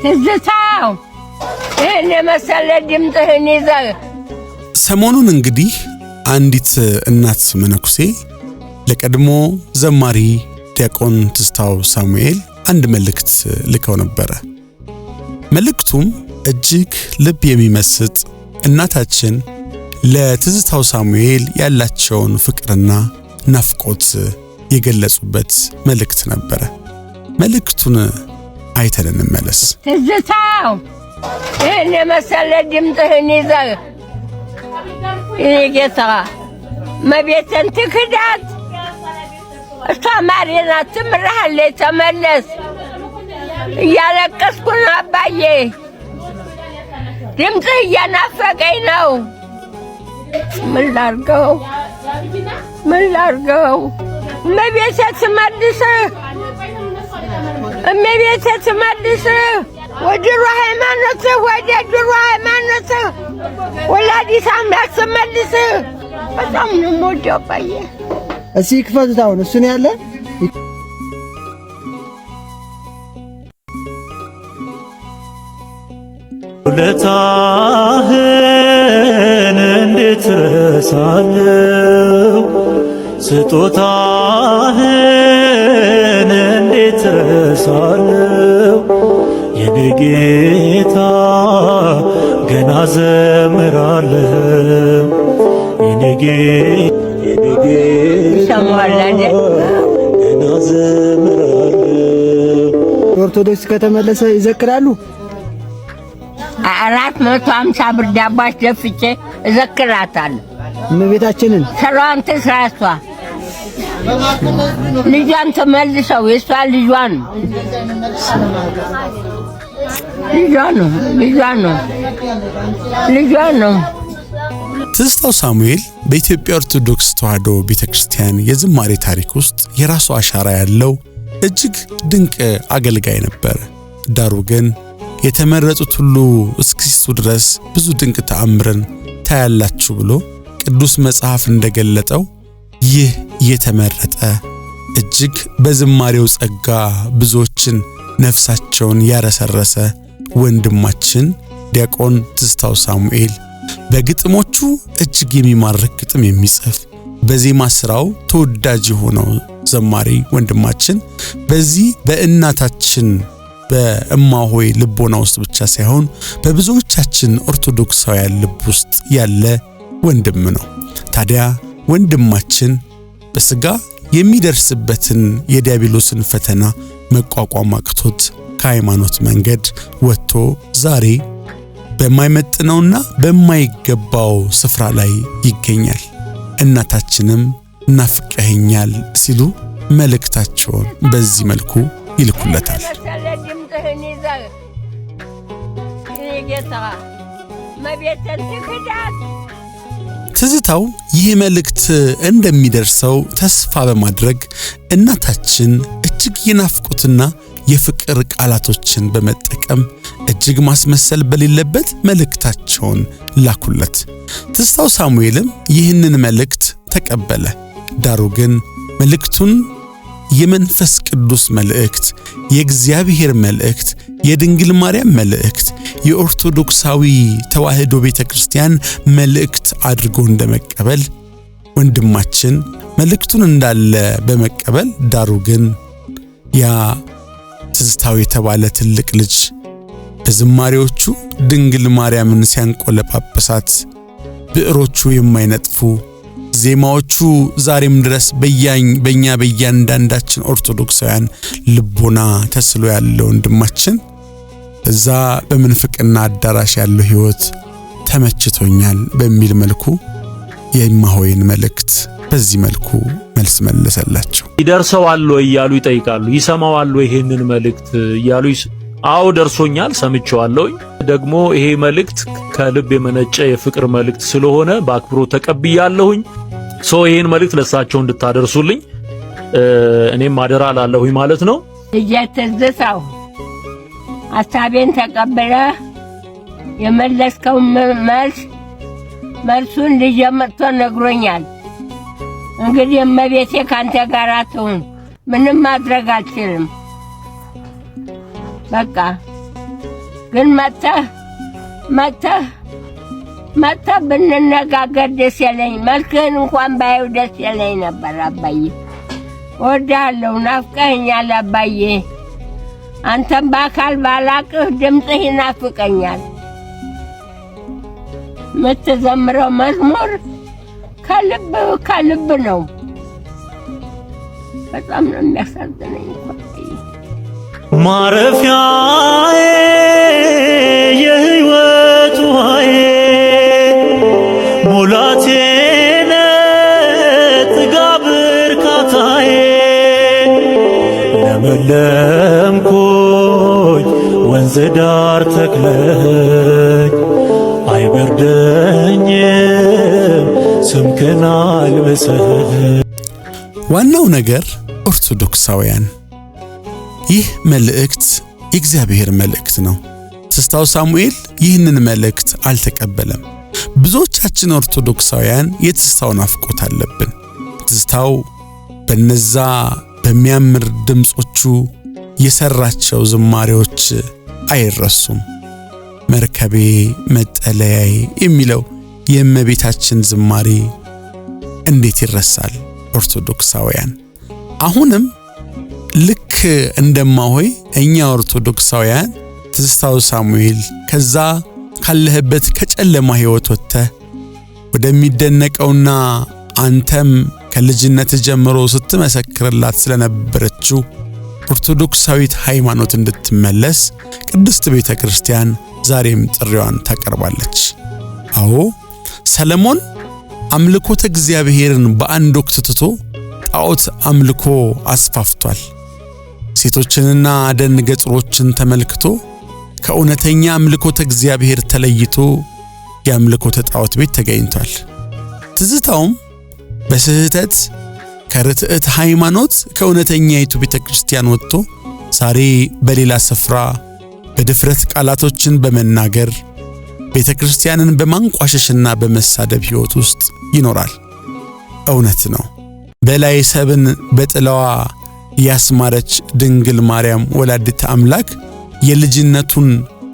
ትዝታው እኔ መሰለ ድምጥህን ይዘህ ሰሞኑን እንግዲህ አንዲት እናት መነኩሴ ለቀድሞ ዘማሪ ዲያቆን ትዝታው ሳሙኤል አንድ መልእክት ልከው ነበር። መልእክቱም እጅግ ልብ የሚመስጥ እናታችን ለትዝታው ሳሙኤል ያላቸውን ፍቅርና ናፍቆት የገለጹበት መልእክት ነበር። መልእክቱን አይተን እንመለስ። ትዝታው እኔ መሰለ ድምጥህን ይዘህ ጌታ መቤትን ትክዳት እሷ ማሪና ትምርሃለች ተመለስ እያለቀስኩ ነው አባዬ ድምፅህ እየናፈቀኝ ነው ምን ላርገው መቤት ትመልስ ወደ ድሮ ሃይማኖት ወላዲስ አምላክ ትመልስ በጣም ነው የምወደው አባዬ እስኪ ክፈቱት አሁን እሱ ነው ያለ ውለታህን እንዴት ረሳለሁ ስጦታህን እንዴት ረሳለሁ የኔ ጌታ ገና ዘምራለሁ የኔ ጌታ ገና ዘምራለሁ ኦርቶዶክስ ከተመለሰ ይዘክራሉ 450 ብር ዳቦ አስደፍቼ እዘክራታለሁ እመቤታችንን ሰላም ትስራሷ ልጇን ተመልሰው የሷ ልጇን ትዝታው ሳሙኤል በኢትዮጵያ ኦርቶዶክስ ተዋሕዶ ቤተክርስቲያን የዝማሬ ታሪክ ውስጥ የራሱ አሻራ ያለው እጅግ ድንቅ አገልጋይ ነበር። ዳሩ ግን የተመረጡት ሁሉ እስኪስቱ ድረስ ብዙ ድንቅ ተአምርን ታያላችሁ ብሎ ቅዱስ መጽሐፍ እንደገለጠው ይህ የተመረጠ እጅግ በዝማሬው ጸጋ ብዙዎችን ነፍሳቸውን ያረሰረሰ ወንድማችን ዲያቆን ትዝታው ሳሙኤል በግጥሞቹ እጅግ የሚማርክ ግጥም የሚጽፍ በዜማ ስራው ተወዳጅ የሆነው ዘማሪ ወንድማችን በዚህ በእናታችን በእማሆይ ልቦና ውስጥ ብቻ ሳይሆን በብዙዎቻችን ኦርቶዶክሳውያን ልብ ውስጥ ያለ ወንድም ነው። ታዲያ ወንድማችን በስጋ የሚደርስበትን የዲያብሎስን ፈተና መቋቋም አቅቶት ከሃይማኖት መንገድ ወጥቶ ዛሬ በማይመጥነውና በማይገባው ስፍራ ላይ ይገኛል። እናታችንም ናፍቀኸኛል ሲሉ መልእክታቸውን በዚህ መልኩ ይልኩለታል። ትዝታው ይህ መልእክት እንደሚደርሰው ተስፋ በማድረግ እናታችን እጅግ የናፍቆትና የፍቅር ቃላቶችን በመጠቀም እጅግ ማስመሰል በሌለበት መልእክታቸውን ላኩለት። ትዝታው ሳሙኤልም ይህንን መልእክት ተቀበለ። ዳሩ ግን መልእክቱን የመንፈስ ቅዱስ መልእክት፣ የእግዚአብሔር መልእክት፣ የድንግል ማርያም መልእክት፣ የኦርቶዶክሳዊ ተዋሕዶ ቤተክርስቲያን መልእክት አድርጎ እንደመቀበል ወንድማችን መልእክቱን እንዳለ በመቀበል ዳሩ ግን ያ ትዝታው የተባለ ትልቅ ልጅ በዝማሬዎቹ ድንግል ማርያምን ሲያንቆለጳጳሳት ብዕሮቹ የማይነጥፉ ዜማዎቹ ዛሬም ድረስ በእኛ በእያንዳንዳችን ኦርቶዶክሳውያን ልቦና ተስሎ ያለው ወንድማችን እዛ በመንፍቅና አዳራሽ ያለው ሕይወት ተመችቶኛል በሚል መልኩ የእማሆይን መልእክት በዚህ መልኩ መልስ መለሰላቸው። ይደርሰዋል ወይ እያሉ ይጠይቃሉ። ይሰማዋል ወይ ይሄንን መልእክት እያሉ አዎ ደርሶኛል፣ ሰምቼዋለሁ። ደግሞ ይሄ መልእክት ከልብ የመነጨ የፍቅር መልእክት ስለሆነ በአክብሮት ተቀብያለሁኝ። ይሄን መልእክት ለሳቸው እንድታደርሱልኝ እኔም አደራ ላለሁኝ ማለት ነው። ትዝታው ሐሳቤን ተቀበለ የመለስከው መልሱን ልጄ መጥቶ ነግሮኛል። እንግዲህ እመቤቴ ካንተ ጋር አትሁን፣ ምንም ማድረግ አልችልም። በቃ ግን መጥተህ ብንነጋገር ደስ ያለኝ፣ መልክህን እንኳን ባየው ደስ ያለኝ ነበር። አባዬ እወድሃለሁ፣ ናፍቀኸኛል አባዬ። አንተም በአካል ባላቅህ ድምፅህ ይናፍቀኛል። የምትዘምረው መዝሙር ከልብ ነው። በጣም ነው የሚያሳዝነኝ። ማረፊያዬ የሕይወት ውሃዬ ሙላቴ ጥጋብ እርካታዬ ለመለምኩኝ ወንዝ ዳር ተክለኝ አይበርደኝም ስምክን አልብሰኝ። ዋናው ነገር ኦርቶዶክሳውያን ይህ መልእክት የእግዚአብሔር መልእክት ነው። ትዝታው ሳሙኤል ይህንን መልእክት አልተቀበለም። ብዙዎቻችን ኦርቶዶክሳውያን የትዝታው ናፍቆት አለብን። ትዝታው በነዛ በሚያምር ድምጾቹ የሰራቸው ዝማሬዎች አይረሱም። መርከቤ መጠለያዬ የሚለው የእመቤታችን ዝማሬ እንዴት ይረሳል? ኦርቶዶክሳውያን አሁንም ልክ እንደማሆይ እኛ ኦርቶዶክሳውያን ትዝታው ሳሙኤል ከዛ ካለህበት ከጨለማ ሕይወት ወጥተህ ወደሚደነቀውና አንተም ከልጅነት ጀምሮ ስትመሰክርላት ስለነበረችው ኦርቶዶክሳዊት ሃይማኖት እንድትመለስ ቅድስት ቤተ ክርስቲያን ዛሬም ጥሪዋን ታቀርባለች። አዎ ሰለሞን አምልኮተ እግዚአብሔርን በአንድ ወቅት ትቶ ጣዖት አምልኮ አስፋፍቷል። ሴቶችንና ደን ገጽሮችን ተመልክቶ ከእውነተኛ አምልኮተ እግዚአብሔር ተለይቶ የአምልኮተ ጣዖት ቤት ተገኝቷል። ትዝታውም በስህተት ከርትዕት ሃይማኖት ከእውነተኛይቱ ቤተ ክርስቲያን ወጥቶ ዛሬ በሌላ ስፍራ በድፍረት ቃላቶችን በመናገር ቤተ ክርስቲያንን በማንቋሸሽና በመሳደብ ሕይወት ውስጥ ይኖራል። እውነት ነው። በላይ ሰብን በጥላዋ ያስማረች ድንግል ማርያም ወላዲተ አምላክ የልጅነቱን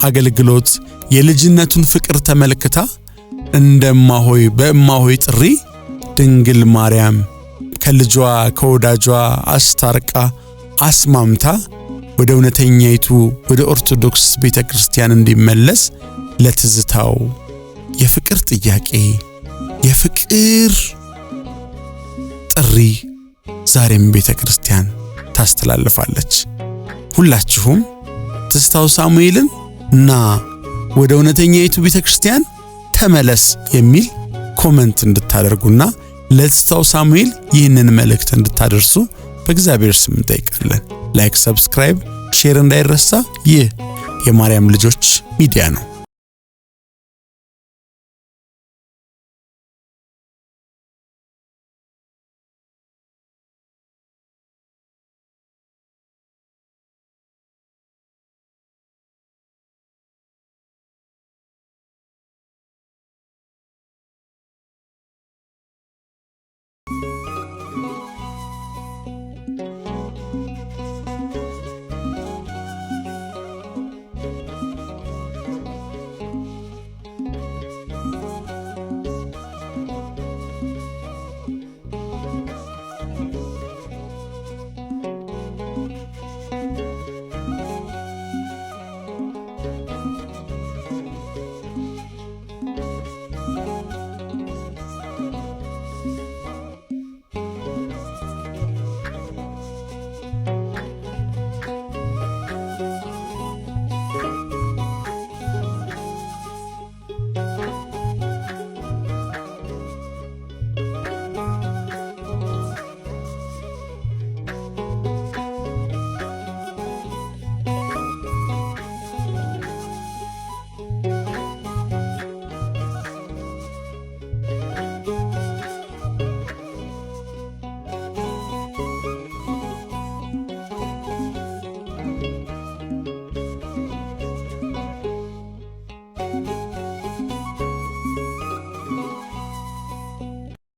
አገልግሎት የልጅነቱን ፍቅር ተመልክታ እንደማሆይ በእማሆይ ጥሪ ድንግል ማርያም ከልጇ ከወዳጇ አስታርቃ አስማምታ ወደ እውነተኛይቱ ወደ ኦርቶዶክስ ቤተ ክርስቲያን እንዲመለስ ለትዝታው የፍቅር ጥያቄ የፍቅር ጥሪ ዛሬም ቤተ ክርስቲያን ታስተላልፋለች። ሁላችሁም ትዝታው ሳሙኤልን እና ወደ እውነተኛይቱ ቤተ ክርስቲያን ተመለስ የሚል ኮሜንት እንድታደርጉና ለትዝታው ሳሙኤል ይህንን መልእክት እንድታደርሱ በእግዚአብሔር ስም እንጠይቃለን። ላይክ፣ ሰብስክራይብ፣ ሼር እንዳይረሳ። ይህ የማርያም ልጆች ሚዲያ ነው።